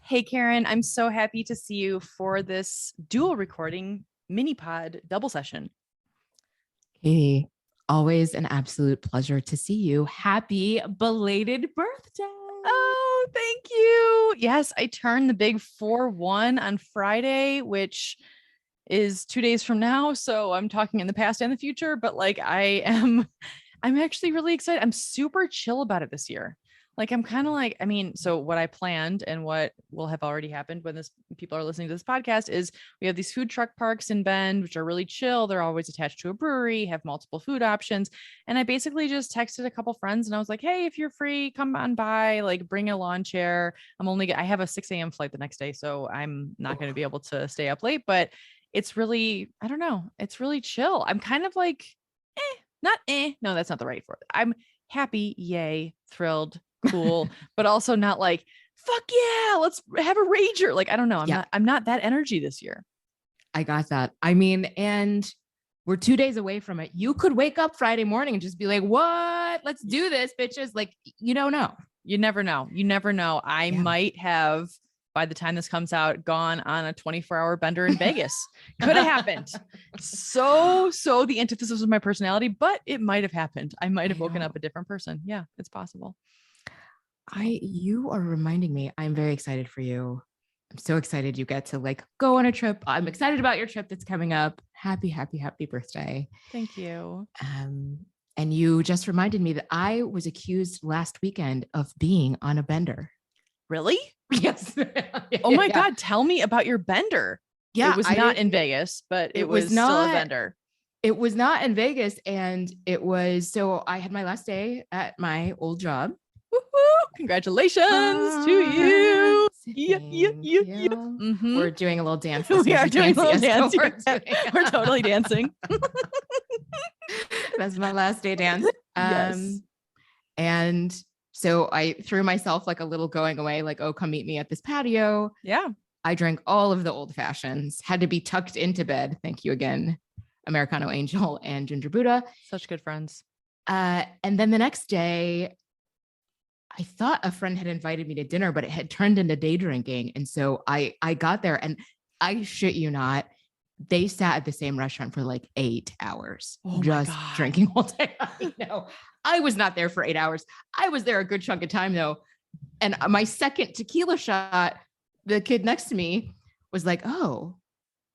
Hey, Karen, I'm so happy to see you for this dual recording mini pod double session. Katie, always an absolute pleasure to see you. Happy belated birthday. Oh, thank you. Yes, I turned the big 4-1 on Friday, which is 2 days from now. So I'm talking in the past and the future, but I'm actually really excited. I'm super chill about it this year. Like I'm kind of like, so what I planned and what will have already happened when people are listening to this podcast is we have these food truck parks in Bend, which are really chill. They're always attached to a brewery, have multiple food options. And I basically just texted a couple friends and I was like, hey, if you're free, come on by, like bring a lawn chair. I have a 6 a.m. flight the next day, so I'm not going to be able to stay up late, but it's really, I don't know. It's really chill. I'm kind of like, no, that's not the right word. I'm happy, yay, thrilled, cool, but also not like, fuck yeah, let's have a rager. Like, I don't know. I'm not that energy this year. I got that. And we're 2 days away from it. You could wake up Friday morning and just be like, what? Let's do this, bitches. Like, you don't know. You never know. I might have, by the time this comes out, gone on a 24-hour bender in Vegas. Could have happened. So the antithesis of my personality, but it might have happened. I might have woken up a different person. Yeah, it's possible. You are reminding me, I'm very excited for you. I'm so excited you get to like go on a trip. I'm excited about your trip that's coming up. Happy birthday. Thank you. And you just reminded me that I was accused last weekend of being on a bender. Really? Yes. Oh my God. Tell me about your bender. Yeah. It was not in Vegas, but it was not still a bender. It was not in Vegas. And so I had my last day at my old job. Woo-hoo! Congratulations to you. Yeah. Mm-hmm. We're doing a little dance. We are doing a little dance. We're totally dancing. That's my last day dance. Yes. And so I threw myself like a little going away, like, oh, come meet me at this patio. Yeah. I drank all of the old fashions, had to be tucked into bed. Thank you again, Americano Angel and Ginger Buddha. Such good friends. And then the next day, I thought a friend had invited me to dinner, but it had turned into day drinking. And so I got there and I shit you not, they sat at the same restaurant for like 8 hours, just drinking all day. I know. I was not there for 8 hours. I was there a good chunk of time though. And my second tequila shot, the kid next to me was like, oh,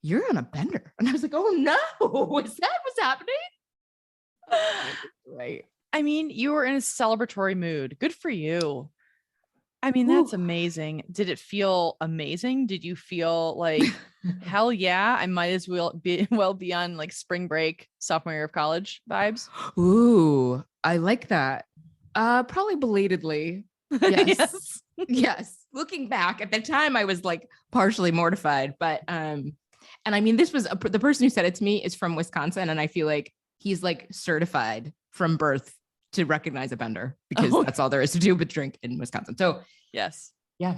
you're on a bender. And I was like, oh no, is that what's happening? Right. I mean, you were in a celebratory mood. Good for you. I mean, that's amazing. Did it feel amazing? Did you feel like, hell yeah, I might as well be on like spring break, sophomore year of college vibes? Ooh, I like that. Probably belatedly. Yes. Yes. Looking back at the time, I was like partially mortified, but, and I mean, this was the person who said it to me is from Wisconsin. And I feel like he's like certified from birth to recognize a bender because that's all there is to do but drink in Wisconsin. So yes. Yeah.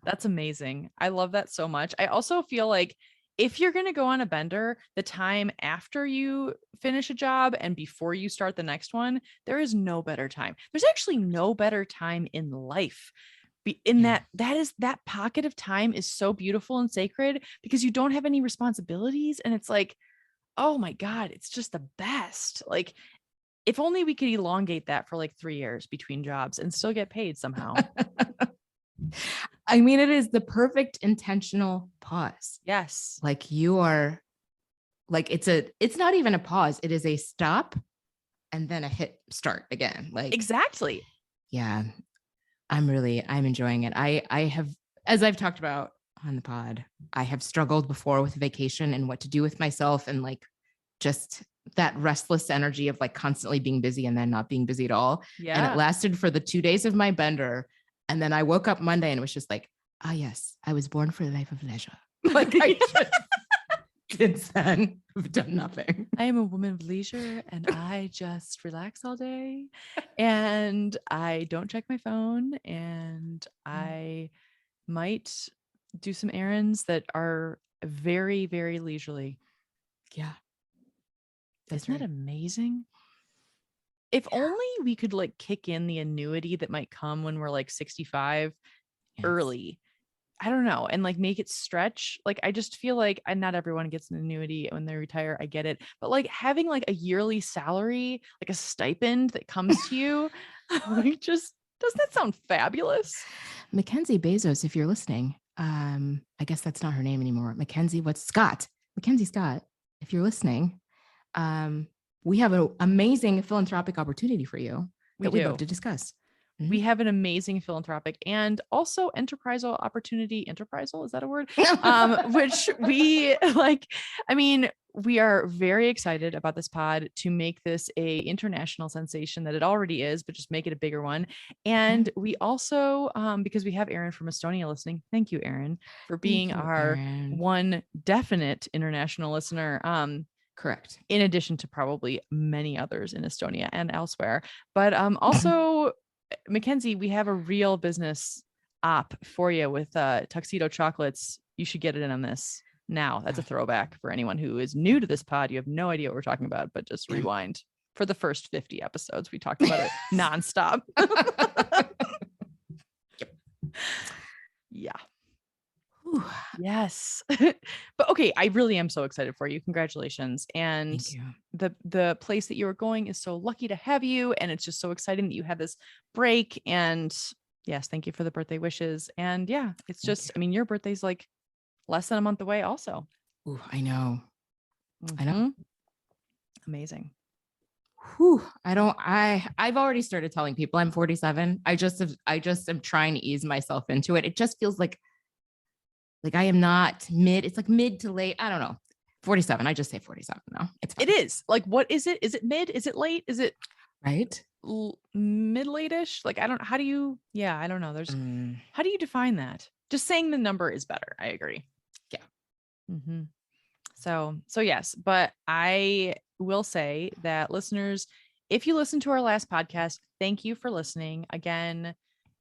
That's amazing. I love that so much. I also feel like if you're going to go on a bender, the time after you finish a job and before you start the next one, there is no better time. There's actually no better time in life. That pocket of time is so beautiful and sacred because you don't have any responsibilities. And it's like, oh my God, it's just the best. Like, if only we could elongate that for like 3 years between jobs and still get paid somehow. I mean, it is the perfect intentional pause. Yes. Like you are like, it's not even a pause. It is a stop and then a hit start again. Like exactly. Yeah. I'm enjoying it. I have, as I've talked about on the pod, I have struggled before with vacation and what to do with myself and like just that restless energy of like constantly being busy and then not being busy at all. Yeah. And it lasted for the 2 days of my bender. And then I woke up Monday and it was just like, yes, I was born for a life of leisure. Like I just, since then, I've done nothing. I am a woman of leisure and I just relax all day and I don't check my phone and I might do some errands that are very, very leisurely. Yeah. Isn't that amazing? If only we could like kick in the annuity that might come when we're like 65 early I don't know, and like make it stretch. Like I just feel like not everyone gets an annuity when they retire. I get it. But like having like a yearly salary, like a stipend that comes to you, like just doesn't that sound fabulous? Mackenzie Bezos, if you're listening, I guess that's not her name anymore. Mackenzie, Mackenzie Scott, if you're listening, we have an amazing philanthropic opportunity for you We that we'd love do. to discuss. We have an amazing philanthropic and also enterprisal opportunity. Enterprisal, is that a word? Which we like, I mean, we are very excited about this pod to make this a international sensation that it already is, but just make it a bigger one. And we also, because we have Aaron from Estonia listening, thank you, Aaron, for being you, our Aaron. one definite international listener. Correct. In addition to probably many others in Estonia and elsewhere. But also, Mackenzie, we have a real business op for you with tuxedo chocolates. You should get it in on this now. That's a throwback for anyone who is new to this pod. You have no idea what we're talking about, but just rewind. For the first 50 episodes, we talked about it nonstop. Yeah. Whew. Yes. But okay, I really am so excited for you. Congratulations. And Thank you. The place that you are going is so lucky to have you. And it's just so exciting that you have this break. And yes, thank you for the birthday wishes. And yeah, it's just, I mean, your birthday's like less than a month away also. Ooh, I know. I know. Mm-hmm. Amazing. Whew, I've already started telling people I'm 47. I just am trying to ease myself into it. It just feels like I am not mid. It's like mid to late. I don't know. 47. I just say 47 now. It is like, what is it? Is it mid? Is it late? Is it right? Mid late-ish? Like, I don't, how do you, yeah, I don't know. There's, how do you define that? Just saying the number is better. I agree. Yeah. Mm-hmm. So yes, but I will say that listeners, if you listen to our last podcast, thank you for listening. Again,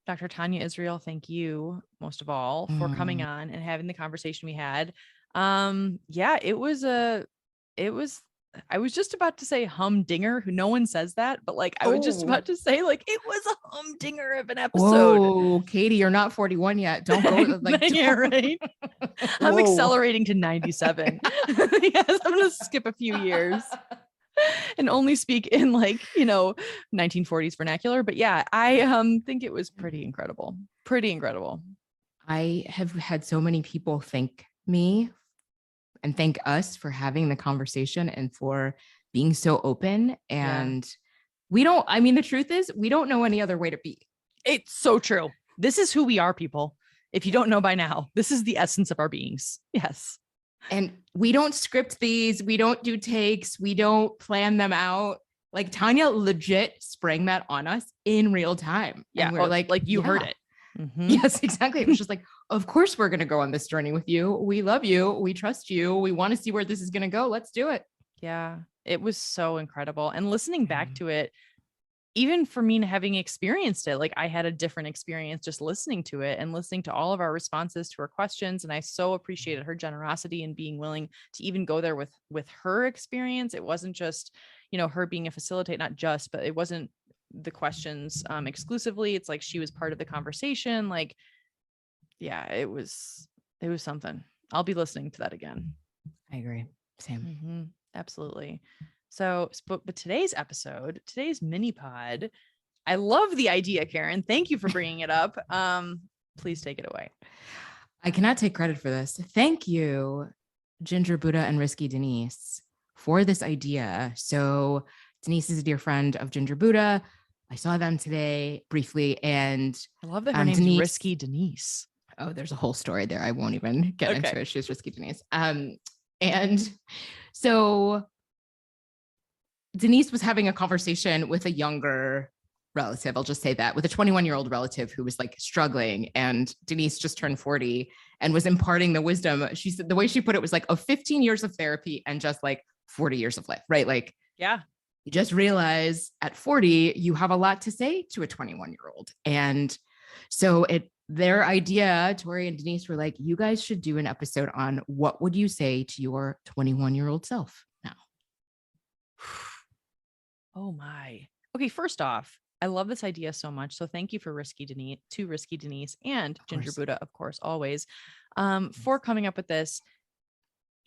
Dr. Tanya Israel, thank you most of all for coming on and having the conversation we had. Yeah, it was I was just about to say humdinger, who no one says that, but like I was just about to say like it was a humdinger of an episode. Oh, Katie, you're not 41 yet. Don't go like yeah, right. I'm accelerating to 97. Yes, I'm gonna skip a few years and only speak in like, 1940s vernacular. But yeah, I think it was pretty incredible. Pretty incredible. I have had so many people thank me and thank us for having the conversation and for being so open. And the truth is, we don't know any other way to be. It's so true. This is who we are, people. If you don't know by now, this is the essence of our beings. Yes. And we don't script these. We don't do takes. We don't plan them out. Like Tanya legit sprang that on us in real time. Yeah. And we're like you heard it. Mm-hmm. Yes, exactly. It was just like, of course we're going to go on this journey with you. We love you. We trust you. We want to see where this is going to go. Let's do it. Yeah. It was so incredible. And listening back to it, even for me having experienced it, like I had a different experience just listening to it and listening to all of our responses to her questions. And I so appreciated her generosity and being willing to even go there with her experience. It wasn't just, her being a facilitator, not just, but it wasn't the questions exclusively. It's like she was part of the conversation. Like, yeah, it was something. I'll be listening to that again. I agree. Same. Mm-hmm. Absolutely. So, but today's mini pod, I love the idea, Karen. Thank you for bringing it up. Please take it away. I cannot take credit for this. Thank you, Ginger Buddha and Risky Denise, for this idea. So Denise is a dear friend of Ginger Buddha. I saw them today briefly, and I love that her name's Risky Denise. Oh, there's a whole story there. I won't even get into it. She's Risky Denise. And so Denise was having a conversation with a younger relative. I'll just say that, with a 21-year-old relative who was like struggling, and Denise just turned 40 and was imparting the wisdom. She said, the way she put it was like, of 15 years of therapy and just like 40 years of life, right? Like, yeah, you just realize at 40, you have a lot to say to a 21-year-old. And so their idea, Tori and Denise, were like, you guys should do an episode on what would you say to your 21-year-old self now? Oh my. Okay, first off, I love this idea so much. So thank you for Risky Denise and Ginger Buddha, of course, always, for coming up with this.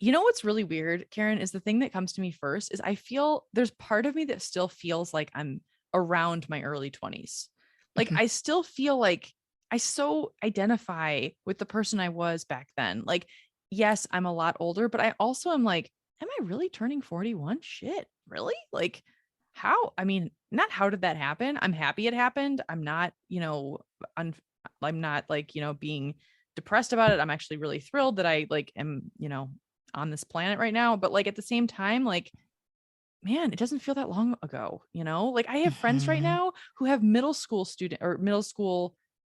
You know what's really weird, Karen, is the thing that comes to me first is I feel there's part of me that still feels like I'm around my early 20s. Like I still feel like I so identify with the person I was back then. Like, yes, I'm a lot older, but I also am like, am I really turning 41? Shit, really? Like, how? I mean, not how did that happen? I'm happy it happened. I'm not, I'm not like, being depressed about it. I'm actually really thrilled that I like am, on this planet right now. But like at the same time, like, man, it doesn't feel that long ago, like I have friends right now who have middle school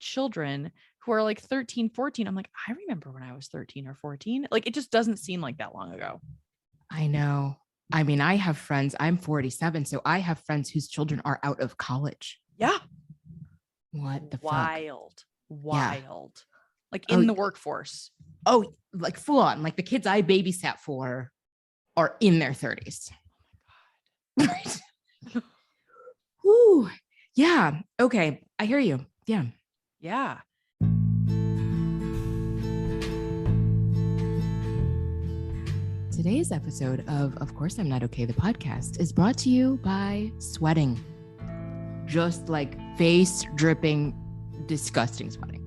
children who are like 13, 14. I'm like, I remember when I was 13 or 14. Like, it just doesn't seem like that long ago. I know. I mean, I have friends, I'm 47, so I have friends whose children are out of college. Yeah. What the Wild. fuck? Wild. Yeah. Like in the workforce. Oh, like full on. Like the kids I babysat for are in their 30s. Oh my God. Right. Woo. Yeah. Okay. I hear you. Yeah. Yeah. Today's episode of Course I'm Not Okay, the podcast, is brought to you by sweating. Just like face dripping, disgusting sweating.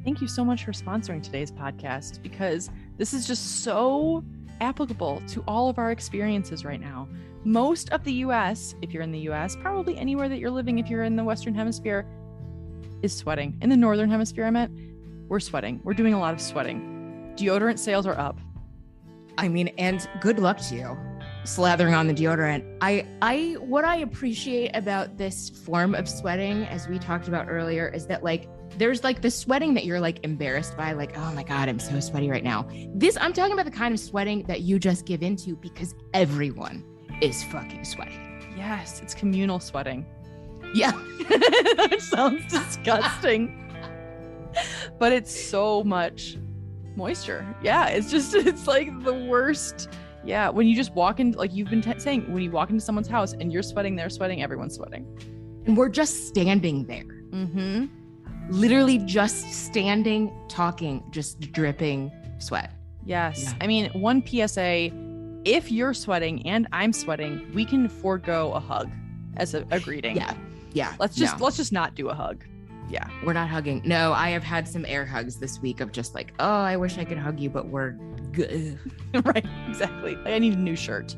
Thank you so much for sponsoring today's podcast, because this is just so applicable to all of our experiences right now. Most of the US, if you're in the US, probably anywhere that you're living, if you're in the Western Hemisphere, is sweating. In the Northern Hemisphere, I meant, we're sweating. We're doing a lot of sweating. Deodorant sales are up. I mean, and good luck to you slathering on the deodorant. What I appreciate about this form of sweating, as we talked about earlier, is that like there's like the sweating that you're like embarrassed by, like, oh my God, I'm so sweaty right now. I'm talking about the kind of sweating that you just give into because everyone is fucking sweaty. Yes, it's communal sweating. Yeah. That sounds disgusting. But it's so much moisture. Yeah, it's like the worst. Yeah, when you just walk in, like you've been saying, when you walk into someone's house and you're sweating, they're sweating, everyone's sweating. And we're just standing there. Mm-hmm. Literally just standing, talking, just dripping sweat. Yes. Yeah. I mean, one PSA, if you're sweating and I'm sweating, we can forego a hug as a greeting. Yeah. Yeah. Let's just not do a hug. Yeah. We're not hugging. No, I have had some air hugs this week of just like, oh, I wish I could hug you, but we're good. Right. Exactly. Like, I need a new shirt.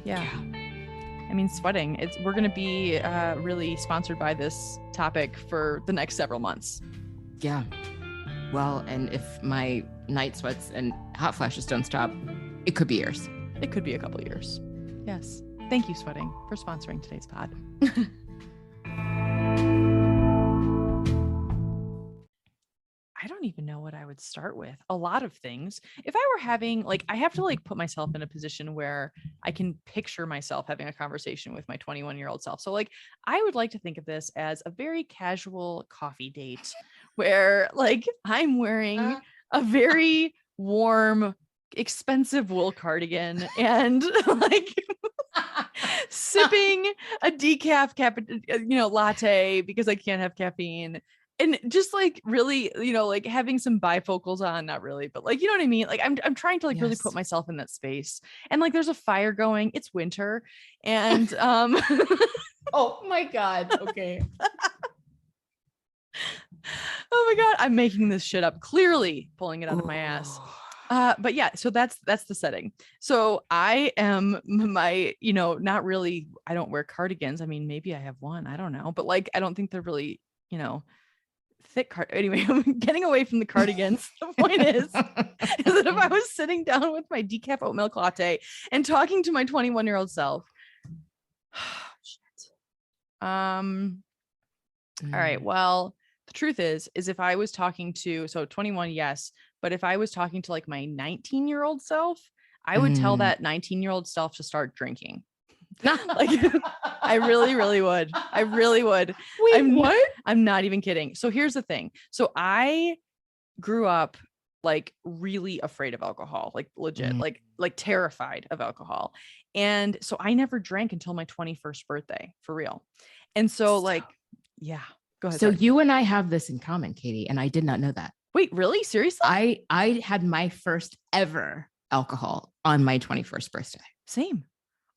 Yeah. I mean, sweating. We're going to be really sponsored by this topic for the next several months. Yeah. Well, and if my night sweats and hot flashes don't stop, it could be years. It could be a couple of years. Yes. Thank you, Sweating, for sponsoring today's pod. I don't even know what I would start with. A lot of things. If I were having, like, I have to like put myself in a position where I can picture myself having a conversation with my 21-year-old self. So like, I would like to think of this as a very casual coffee date where like I'm wearing a very warm, expensive wool cardigan and like sipping a decaf latte because I can't have caffeine. And just like really, like having some bifocals on, not really, but like, you know what I mean? Like I'm trying to like really put myself in that space. And like, there's a fire going, it's winter. And, oh my God. Okay. Oh my God. I'm making this shit up, clearly pulling it out of my ass. But yeah, so that's the setting. So I am not really, I don't wear cardigans. I mean, maybe I have one, I don't know, but like, I don't think they're really, thick anyway. I'm getting away from the cardigans. The point is that if I was sitting down with my decaf oat milk latte and talking to my 21-year-old self, shit. All right. Well, the truth is if I was talking to, so 21, yes, but if I was talking to like my 19-year-old self, I would tell that 19-year-old self to start drinking. Like I really, really would. I really would. Wait, what? I'm not even kidding. So here's the thing. So I grew up like really afraid of alcohol, like legit, like terrified of alcohol. And so I never drank until my 21st birthday, for real. And so like, yeah, go ahead. So Sorry. you and I have this in common, Katie, and I did not know that. Wait, really? Seriously? I had my first ever alcohol on my 21st birthday. Same.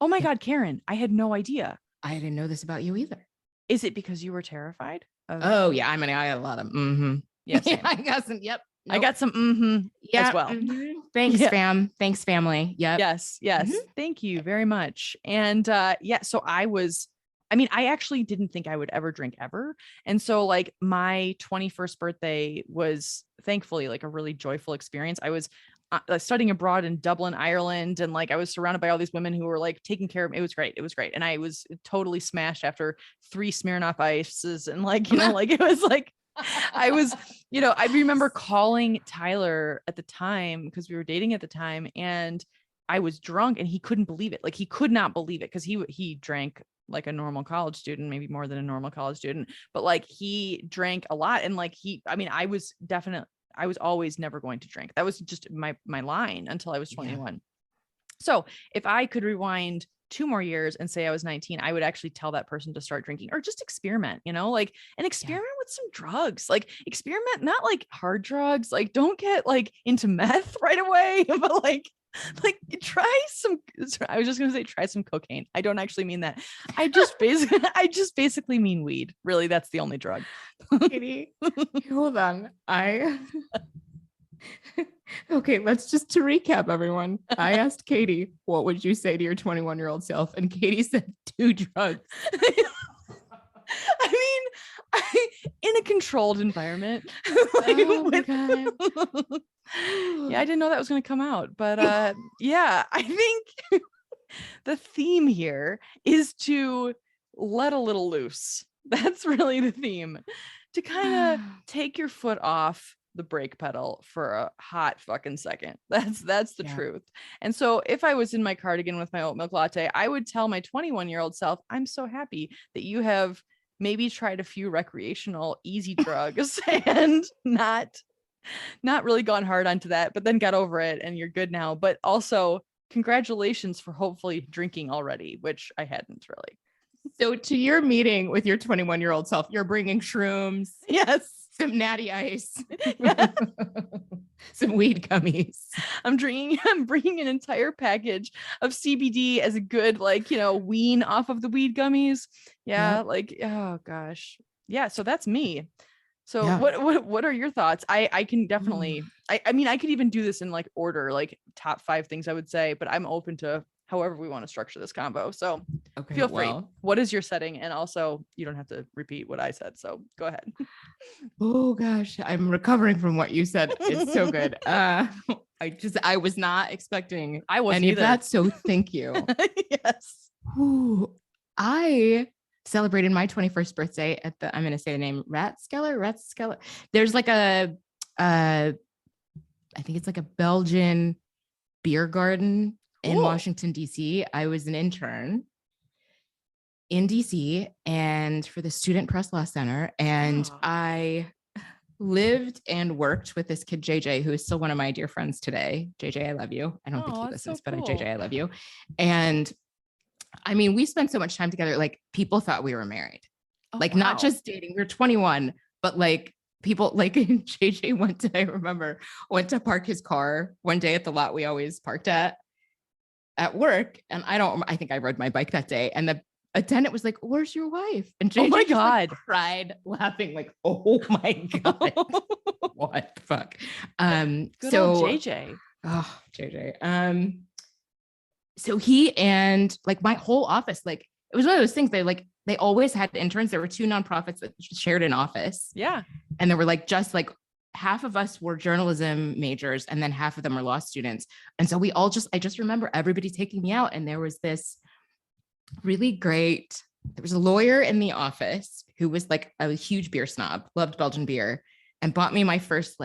Oh my God, Karen, I had no idea. I didn't know this about you either. Is it because you were terrified of? Oh yeah, I mean, I had a lot of Yeah, yeah, I got some. Yep. I got some yeah, as well. Thanks, Yeah. fam. Thanks, family. Yep. Yes. Thank you very much. And so I actually didn't think I would ever drink ever. And so like my 21st birthday was thankfully like a really joyful experience. I was studying abroad in Dublin, Ireland, and like I was surrounded by all these women who were like taking care of me. It was great. And I was totally smashed after 3 Smirnoff Ices, and like, like it was like I was, I remember calling Tyler at the time because we were dating at the time, and I was drunk and he couldn't believe it. Like he could not believe it because he drank like a normal college student, maybe more than a normal college student, but like he drank a lot. And like I was always never going to drink. That was just my line until I was 21. Yeah. So if I could rewind 2 more years and say I was 19, I would actually tell that person to start drinking or just experiment, like an experiment with some drugs, like experiment, not like hard drugs, like don't get like into meth right away, but like try some, I was just going to say, try some cocaine. I don't actually mean that. I just basically mean weed. Really. That's the only drug. Katie, hold on. Okay, let's just to recap, everyone. I asked Katie, what would you say to your 21-year-old self? And Katie said 2 drugs. I mean, in a controlled environment. God. Yeah, I didn't know that was going to come out, but yeah, I think the theme here is to let a little loose. That's really the theme, to kind of take your foot off the brake pedal for a hot fucking second. That's the truth. And so if I was in my cardigan with my oat milk latte, I would tell my 21-year-old self, I'm so happy that you have maybe tried a few recreational easy drugs and not really gone hard onto that, but then got over it and you're good now. But also congratulations for hopefully drinking already, which I hadn't really. So to your meeting with your 21-year-old self, you're bringing shrooms. Yes. Some natty ice. Yes. Some weed gummies. I'm bringing an entire package of CBD as a good, wean off of the weed gummies. Yeah. Yep. Like, oh gosh. Yeah. So that's me. So what are your thoughts? I can definitely, I mean, I could even do this in like order, like top 5 things I would say, but I'm open to however we want to structure this combo. So feel free. What is your setting? And also you don't have to repeat what I said. So go ahead. Oh gosh, I'm recovering from what you said. It's so good. I was not expecting any of that. So thank you. Yes. Ooh, I celebrated my 21st birthday at I'm going to say the name Ratskeller. There's like I think it's like a Belgian beer garden in Washington, DC. I was an intern in DC and for the Student Press Law Center. And I lived and worked with this kid, JJ, who is still one of my dear friends today. JJ, I love you. I don't think he listens, but JJ, I love you. And I mean, we spent so much time together. Like people thought we were married, not just dating. We were 21, but like people like JJ went to park his car one day at the lot we always parked at work. And I think I rode my bike that day. And the attendant was like, where's your wife? And JJ oh my God, cried laughing like, oh my God, what the fuck? Good old JJ. Oh, JJ. So he and like my whole office, like it was one of those things they always had interns. There were 2 nonprofits that shared an office. Yeah. And there were just half of us were journalism majors and then half of them were law students. And so I just remember everybody taking me out. And there was this really great, there was a lawyer in the office who was like a huge beer snob, loved Belgian beer, and bought me my first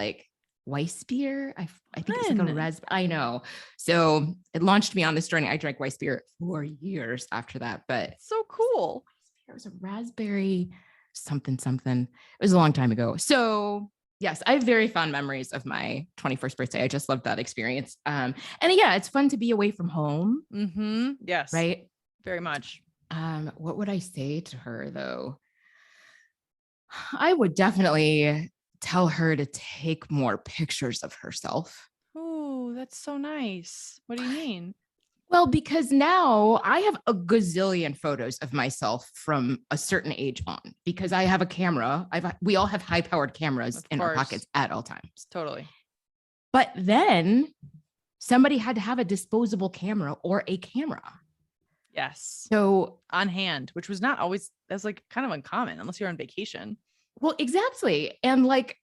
Weiss beer. I think it's like a raspberry. I know. So it launched me on this journey. I drank Weiss beer for years after that, but so cool. It was a raspberry something. It was a long time ago. So yes, I have very fond memories of my 21st birthday. I just loved that experience. And yeah, it's fun to be away from home. Mm-hmm. Yes. Right. Very much. What would I say to her though? I would definitely tell her to take more pictures of herself. Oh, that's so nice. What do you mean? Well, because now I have a gazillion photos of myself from a certain age on because I have a camera. We all have high powered cameras in our pockets at all times. Totally. But then somebody had to have a disposable camera or a camera. Yes. So on hand, which was not always, that's like kind of uncommon unless you're on vacation. well, exactly. And like,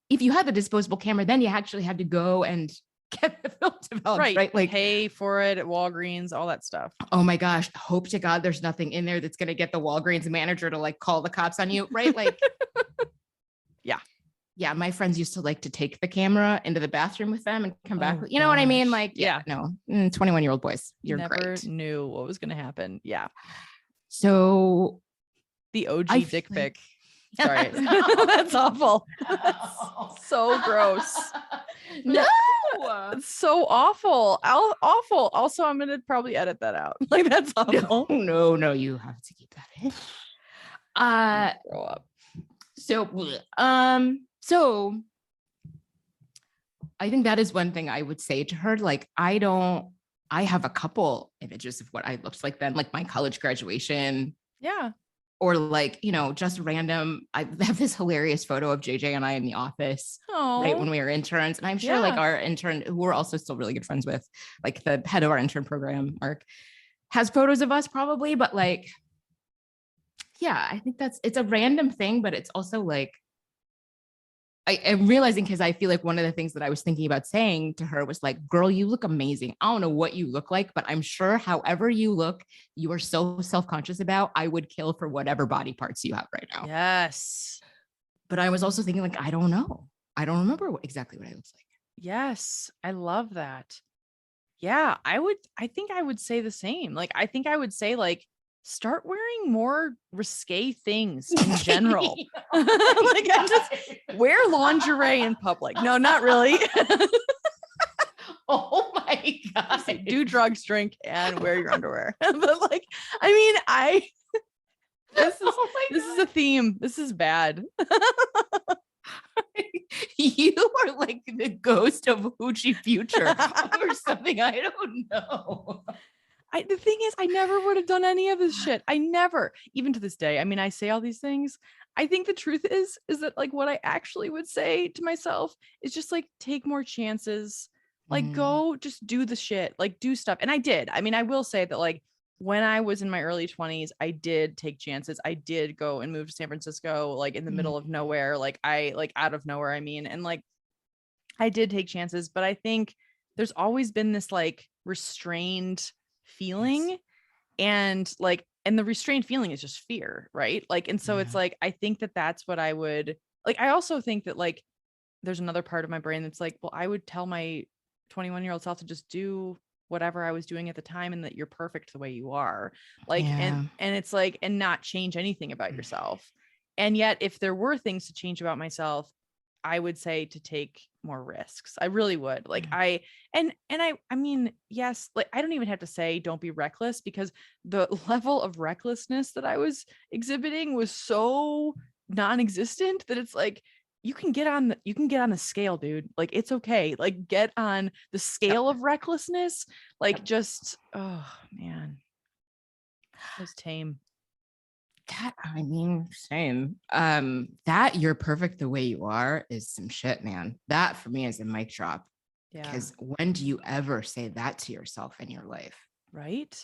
if you had the disposable camera, then you actually had to go and get the film developed, right? Like pay for it at Walgreens, all that stuff. Oh my gosh, hope to God there's nothing in there that's going to get the Walgreens manager to like call the cops on you, right? Like, yeah. Yeah, my friends used to like to take the camera into the bathroom with them and come back. You know gosh. what I mean? Like, no, 21-year-old boys, you're never great. Knew what was going to happen. Yeah. So the OG dick pic. Sorry. That's awful. That's so gross. No. It's so awful. Awful. Also, I'm going to probably edit that out. Like, that's awful. No, you have to keep that in. Grow up. So I think that is one thing I would say to her. Like, I have a couple images of what I looked like then, like my college graduation. Yeah. Or like, just random. I have this hilarious photo of JJ and I in the office, right when we were interns. And I'm sure like our intern, who we're also still really good friends with, like the head of our intern program, Mark, has photos of us probably. But like, yeah, I think it's a random thing, but it's also like, I'm realizing because I feel like one of the things that I was thinking about saying to her was like, girl, you look amazing. I don't know what you look like, but I'm sure however you look, you are so self-conscious about, I would kill for whatever body parts you have right now. Yes. But I was also thinking like, I don't know. I don't remember exactly what I look like. Yes. I love that. Yeah. I think I would say the same. Like, I think I would say like, start wearing more risque things in general. Like, I just wear lingerie in public. No, not really. Oh my God. Do drugs, drink, and wear your underwear. But like, I mean, this is a theme. This is bad. You are like the ghost of Hoochie Future or something. I don't know. The thing is, I never would have done any of this shit. I never, even to this day. I mean, I say all these things. I think the truth is that like what I actually would say to myself is just like take more chances. Like go just do the shit, like do stuff. And I did. I mean, I will say that like when I was in my early 20s, I did take chances. I did go and move to San Francisco, like in the middle of nowhere, like out of nowhere, I mean, and like I did take chances, but I think there's always been this like restrained feeling and the restrained feeling is just fear, right? Like, and so it's like, I think that that's what I would like. I also think that like, there's another part of my brain that's like, well, I would tell my 21-year-old self to just do whatever I was doing at the time and that you're perfect the way you are. Like, and it's like, and not change anything about yourself. And yet if there were things to change about myself, I would say to take more risks. I really would. Like I mean, yes, like I don't even have to say don't be reckless because the level of recklessness that I was exhibiting was so non-existent that it's like you can get on the scale, dude. Like it's okay. Like get on the scale of recklessness. Like just oh man. It was tame. That, I mean, same. That you're perfect the way you are is some shit, man. That for me is a mic drop. Yeah. Because when do you ever say that to yourself in your life? Right?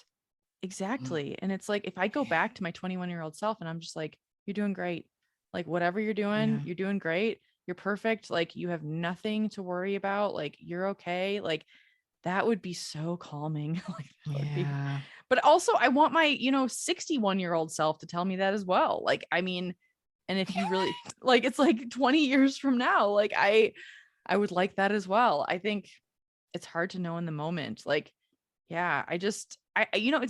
Exactly. And it's like if I go back to my 21-year-old self and I'm just like, you're doing great. Like whatever you're doing, you're doing great. You're perfect. Like you have nothing to worry about. Like you're okay. Like that would be so calming. Like that would be. But also I want my, 61-year-old self to tell me that as well. Like, I mean, and if you really like, it's like 20 years from now, like I would like that as well. I think it's hard to know in the moment. Like, yeah, it's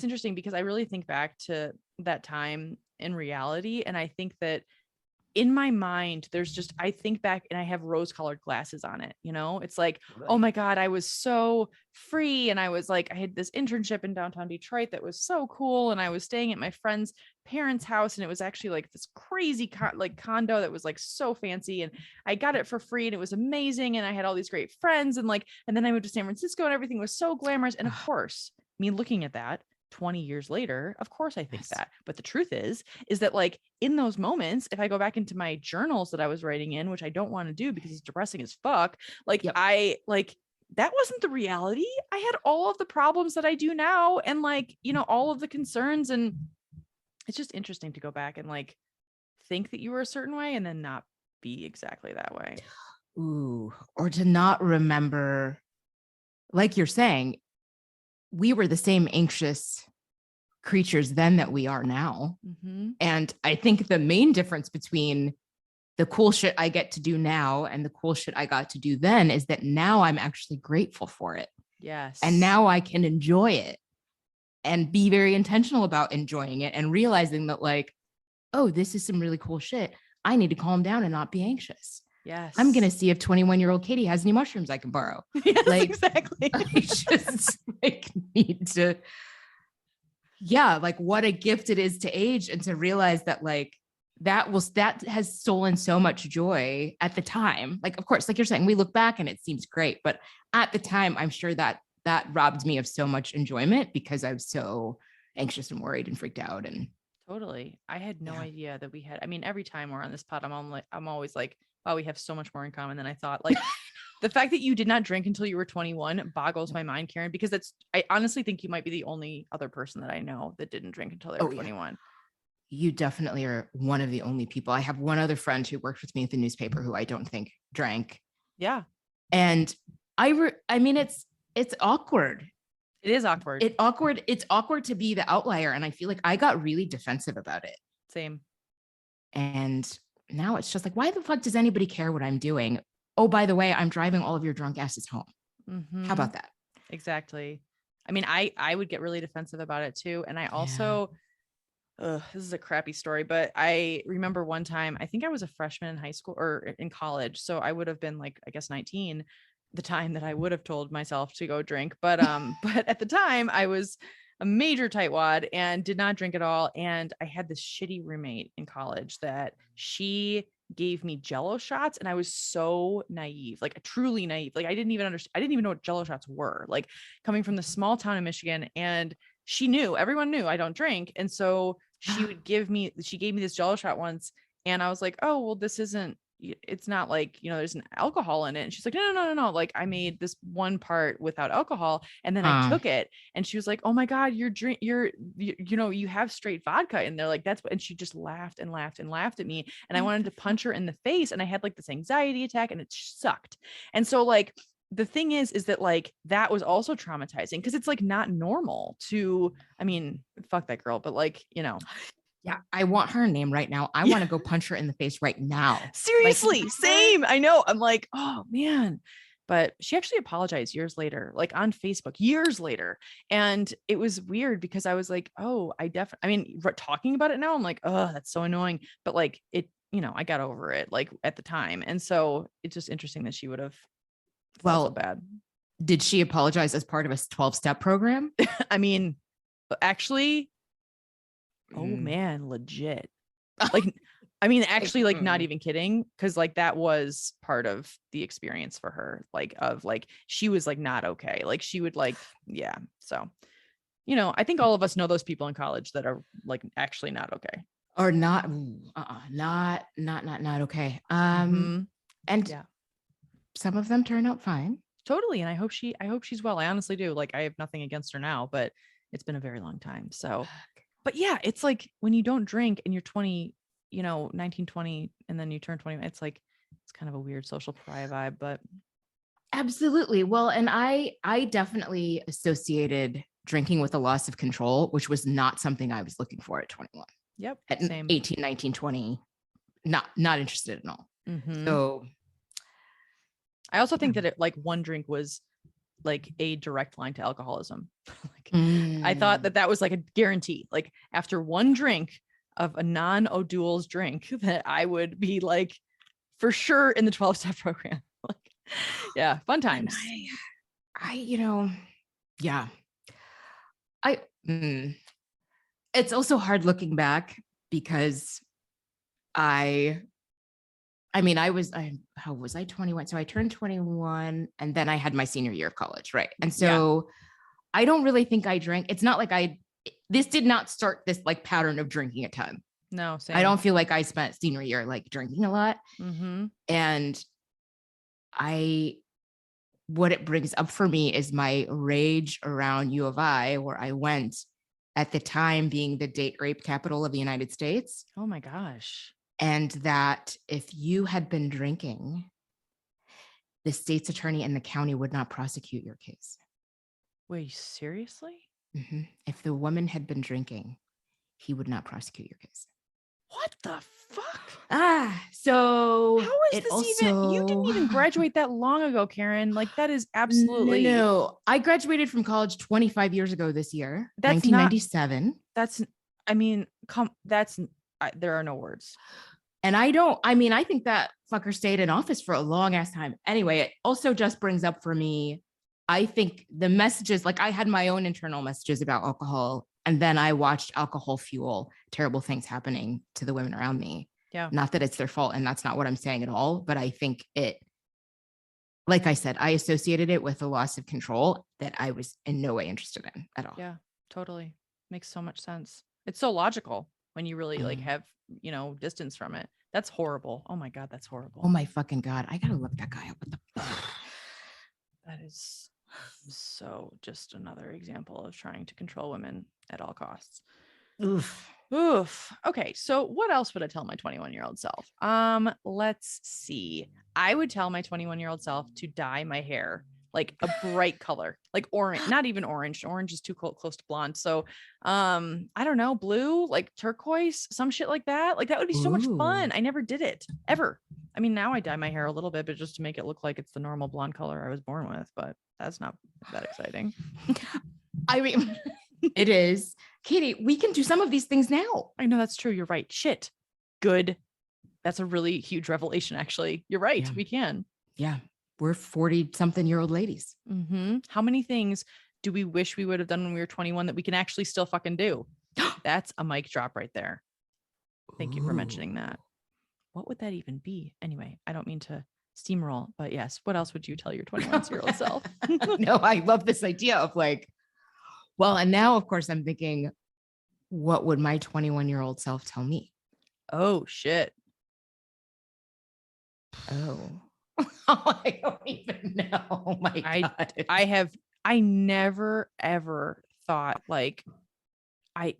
interesting because I really think back to that time in reality. And I think that in my mind, there's just, I think back and I have rose colored glasses on it. You know, it's like, oh my God, I was so free. And I was like, I had this internship in downtown Detroit that was so cool. And I was staying at my friend's parents' house. And it was actually like this crazy like condo that was like so fancy. And I got it for free and it was amazing. And I had all these great friends. And like, and then I moved to San Francisco and everything was so glamorous. And of course, me looking at that 20 years later, of course I think Yes. that. But the truth is that like in those moments, if I go back into my journals that I was writing in, which I don't want to do because it's depressing as fuck, like I like that wasn't the reality. I had all of the problems that I do now and like, you know, all of the concerns. And it's just interesting to go back and like think that you were a certain way and then not be exactly that way. Ooh, or to not remember, like you're saying, we were the same anxious creatures then that we are now. Mm-hmm. And I think the main difference between the cool shit I get to do now and the cool shit I got to do then is that now I'm actually grateful for it. Yes. And now I can enjoy it and be very intentional about enjoying it and realizing that, like, oh, this is some really cool shit. I need to calm down and not be anxious. Yes. I'm going to see if 21-year-old Katie has any mushrooms I can borrow. Yes, like, exactly. I just like need to, yeah, like what a gift it is to age and to realize that like that has stolen so much joy at the time. Like, of course, like you're saying, we look back and it seems great, but at the time, I'm sure that robbed me of so much enjoyment because I was so anxious and worried and freaked out. And totally, I had no idea that we had. I mean, every time we're on this pod, I'm always like, wow, we have so much more in common than I thought. Like the fact that you did not drink until you were 21 boggles my mind, Karen, because I honestly think you might be the only other person that I know that didn't drink until they were 21. You definitely are one of the only people. I have one other friend who worked with me at the newspaper who I don't think drank. Yeah. And I mean, it's awkward. It is awkward. It's awkward to be the outlier. And I feel like I got really defensive about it. Same. And now it's just like, why the fuck does anybody care what I'm doing? Oh, by the way, I'm driving all of your drunk asses home. Mm-hmm. How about that? Exactly. I mean, I would get really defensive about it too. And I also, this is a crappy story, but I remember one time, I think I was a freshman in high school or in college. So I would have been like, I guess 19, the time that I would have told myself to go drink. But but at the time I was a major tightwad and did not drink at all. And I had this shitty roommate in college that she gave me Jello shots. And I was so naive, like truly naive. Like I didn't even know what Jello shots were, like coming from the small town in Michigan. And everyone knew I don't drink. And so she gave me this Jello shot once. And I was like, oh, well, it's not like, there's an alcohol in it. And she's like, no. Like I made this one part without alcohol. And then I took it and she was like, oh my God, you have straight vodka. And they're like, and she just laughed and laughed and laughed at me. And I wanted to punch her in the face. And I had like this anxiety attack and it sucked. And so like, the thing is that like, that was also traumatizing because it's like not normal I mean, fuck that girl, but like, Yeah, I want her name right now. I want to go punch her in the face right now. Seriously, like, same. I know. I'm like, oh man. But she actually apologized years later, like on Facebook, years later. And it was weird because I was like, oh, talking about it now, I'm like, oh, that's so annoying. But like it, I got over it like at the time. And so it's just interesting that she would have felt so bad. Did she apologize as part of a 12-step program? I mean, actually, oh man, legit. Like, I mean, actually, like not even kidding. Cause like that was part of the experience for her, like she was like not okay. Like she would like, yeah. So, I think all of us know those people in college that are like actually not okay. Or not, not okay. And yeah, some of them turn out fine. Totally. And I hope she's well. I honestly do. Like I have nothing against her now, but it's been a very long time. So, but yeah, it's like when you don't drink and you're 20, 19, 20, and then you turn 20, it's like, it's kind of a weird social pariah vibe, but. Absolutely. Well, and I definitely associated drinking with a loss of control, which was not something I was looking for at 21. Yep. At same. 18, 19, 20, not interested at all. Mm-hmm. So I also think that one drink was like a direct line to alcoholism. I thought that was like a guarantee. Like after one drink, of a non-O'Doul's drink that I would be like for sure in the 12-step program. Like, yeah, fun times. Yeah. It's also hard looking back because how was I 21? So I turned 21 and then I had my senior year of college, right? And so I don't really think I drank. It's not like this did not start this like pattern of drinking a ton. No, same. I don't feel like I spent senior year like drinking a lot. Mm-hmm. And what it brings up for me is my rage around U of I, where I went at the time being the date rape capital of the United States. Oh my gosh. And that if you had been drinking, the state's attorney and the county would not prosecute your case. Wait, seriously? Mm-hmm. If the woman had been drinking, he would not prosecute your case. What the fuck? So how is this even? You didn't even graduate that long ago, Karen. Like that is absolutely no. I graduated from college 25 years ago this year. That's 1997. There are no words. And I think that fucker stayed in office for a long ass time. Anyway, it also just brings up for me, I think the messages, like I had my own internal messages about alcohol, and then I watched alcohol fuel terrible things happening to the women around me. Yeah. Not that it's their fault, and that's not what I'm saying at all, but I think like I said, I associated it with a loss of control that I was in no way interested in at all. Yeah, totally. Makes so much sense. It's so logical when you really like have, distance from it. That's horrible. Oh my God, that's horrible. Oh my fucking God. I gotta look that guy up. What the fuck? That is so just another example of trying to control women at all costs. Oof. Okay, so what else would I tell my 21-year-old self? Let's see. I would tell my 21-year-old self to dye my hair like a bright color, like orange, not even orange. Orange is too close to blonde. So, I don't know, blue, like turquoise, some shit like that. Like that would be so much fun. I never did it ever. I mean, now I dye my hair a little bit, but just to make it look like it's the normal blonde color I was born with, but that's not that exciting. I mean, it is. Katie, we can do some of these things now. I know that's true. You're right. Shit. Good. That's a really huge revelation, actually. You're right. Yeah. We can. Yeah. We're 40-something-year-old ladies. Mm-hmm. How many things do we wish we would have done when we were 21 that we can actually still fucking do? That's a mic drop right there. Thank you for mentioning that. What would that even be? Anyway, I don't mean to steamroll, but yes. What else would you tell your 21-year-old self? No, I love this idea of like, well, and now, of course, I'm thinking, what would my 21-year-old self tell me? Oh, shit. Oh. I don't even know. Oh my God. I never ever thought like, I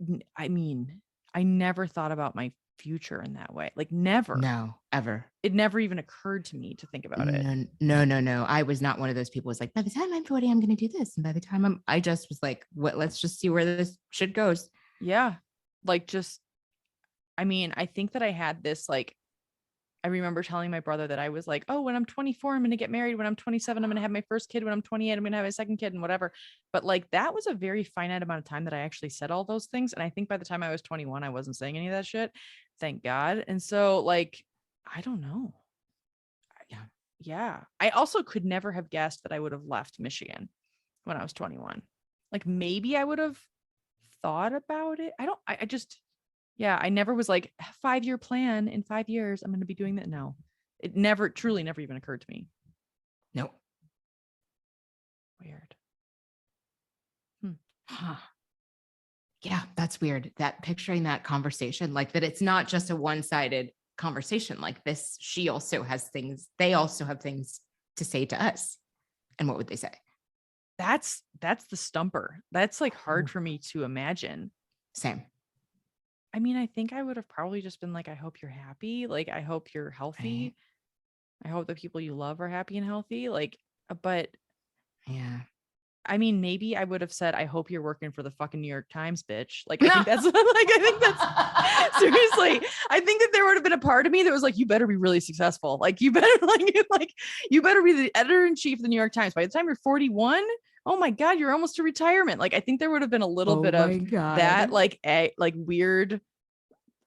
never thought about my future in that way. Like never. No, ever. It never even occurred to me to think about it. No. I was not one of those people who's like, by the time I'm 40, I'm going to do this. And by the time I just was like, let's just see where this shit goes. Yeah. Like I think that I had this, like, I remember telling my brother that I was like, oh, when I'm 24, I'm going to get married. When I'm 27, I'm going to have my first kid. When I'm 28, I'm going to have a second kid and whatever. But like, that was a very finite amount of time that I actually said all those things. And I think by the time I was 21, I wasn't saying any of that shit. Thank God. And so like, I don't know. Yeah. I also could never have guessed that I would have left Michigan when I was 21. Like maybe I would have thought about it. I never was like 5-year plan in 5 years. I'm going to be doing that. No, it truly never even occurred to me. No. Weird. Huh. Yeah, that's weird. That picturing that conversation, like that it's not just a one-sided conversation like this. They also have things to say to us. And what would they say? That's the stumper. That's like hard for me to imagine. Same. I mean, I think I would have probably just been like, I hope you're happy. Like, I hope you're healthy. Right. I hope the people you love are happy and healthy. Like, but yeah. I mean, maybe I would have said, I hope you're working for the fucking New York Times, bitch. Like, I think that's seriously, I think that there would have been a part of me that was like, you better be really successful. Like, you better you better be the editor-in-chief of the New York Times. By the time you're 41, oh my God, you're almost to retirement. Like, I think there would have been a little bit of that, like weird,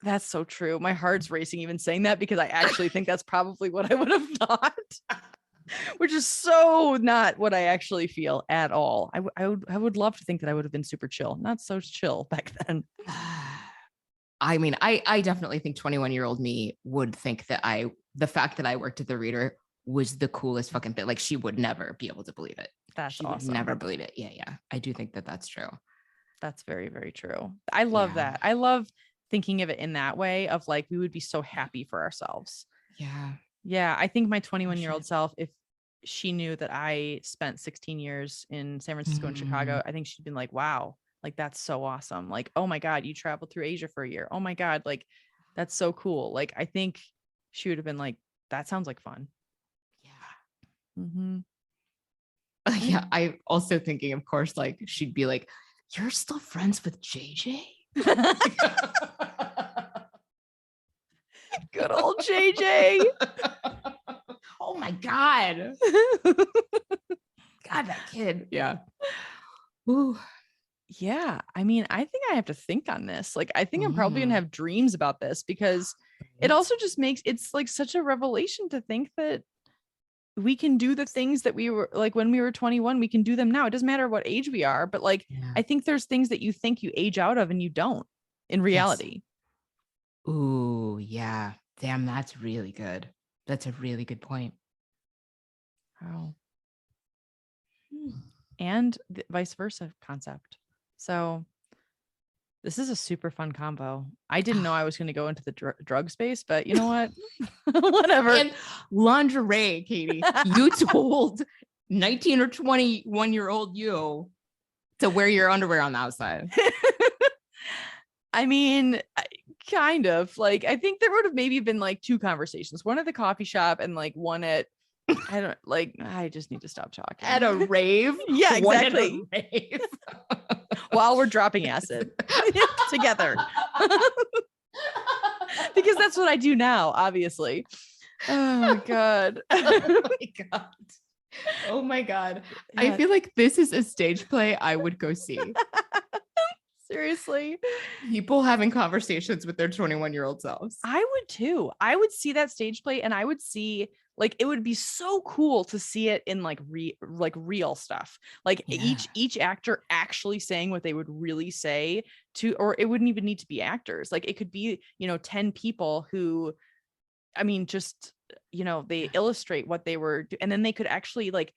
That's so true. My heart's racing even saying that because I actually think that's probably what I would have thought, which is so not what I actually feel at all. I would love to think that I would have been super chill, not so chill back then. I mean, I definitely think 21-year-old me would think that the fact that I worked at the Reader was the coolest fucking thing. Like she would never be able to believe it. That's She awesome. would never believe it. Yeah, yeah. I do think that that's true. That's very, very true. I love that. I love thinking of it in that way of like, we would be so happy for ourselves. Yeah. Yeah. I think my 21-year-old self, if she knew that I spent 16 years in San Francisco and Chicago, I think she'd been like, wow, like, that's so awesome. Like, oh my God, you traveled through Asia for a year. Oh my God. Like, that's so cool. Like, I think she would have been like, that sounds like fun. Yeah. Mm-hmm. Yeah. I'm also thinking, of course, like she'd be like, you're still friends with JJ? Good old JJ. Oh my God. God, that kid. Yeah. Ooh. Yeah. I mean, I think I have to think on this. Like, I think I'm probably gonna have dreams about this because it also just makes it's like such a revelation to think that we can do the things that we were like when we were 21, we can do them now. It doesn't matter what age we are, but like, I think there's things that you think you age out of and you don't in reality. Yes. Ooh, yeah. Damn, that's really good. That's a really good point. Oh. And the vice versa concept. So this is a super fun combo. I didn't know I was going to go into the drug space, but you know what? Whatever. And lingerie, Katie. You told 19 or 21-year-old you to wear your underwear on the outside. I mean, kind of. Like, I think there would have maybe been like two conversations, one at the coffee shop and like one at I just need to stop talking. At a rave? Yeah, exactly. At a rave. While we're dropping acid together. Because that's what I do now, obviously. Oh my God. Oh my God. Oh my God. Yeah. I feel like this is a stage play I would go see. Seriously. People having conversations with their 21-year-old selves. I would too. I would see that stage play and I would see like it would be so cool to see it in like real stuff. Like each actor actually saying what they would really say to, or it wouldn't even need to be actors. Like it could be, 10 people who, I mean, just, they illustrate what they were, and then they could actually like,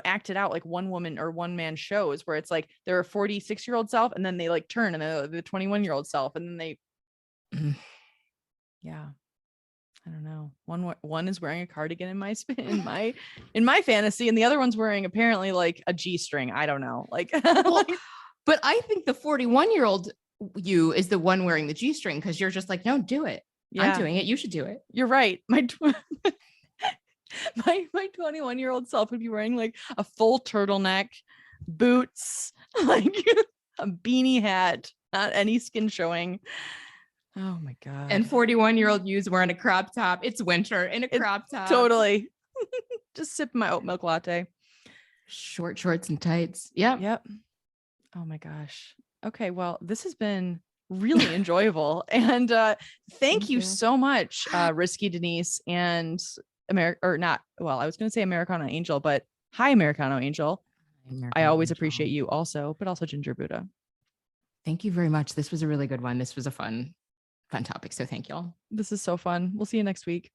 act it out like one woman or one man shows where it's like they're a 46-year-old self and then they like turn and they're the 21-year-old self and then they, yeah. I don't know. One is wearing a cardigan in my fantasy, and the other one's wearing apparently like a G-string. I don't know. Like, but I think the 41-year-old you is the one wearing the G-string because you're just like, no, do it. Yeah. I'm doing it. You should do it. You're right. My 21-year-old self would be wearing like a full turtleneck, boots, like a beanie hat, not any skin showing. Oh my God. And 41-year-old you's wearing a crop top. It's winter in a crop top. Totally. Just sip my oat milk latte. Short shorts and tights. Yep. Oh my gosh. Okay. Well, this has been really enjoyable. And thank you so much, Risky Denise and I was going to say Americano Angel, but hi, Americano Angel. I always appreciate you also, but also Ginger Buddha. Thank you very much. This was a really good one. This was a fun topic. So thank y'all. This is so fun. We'll see you next week.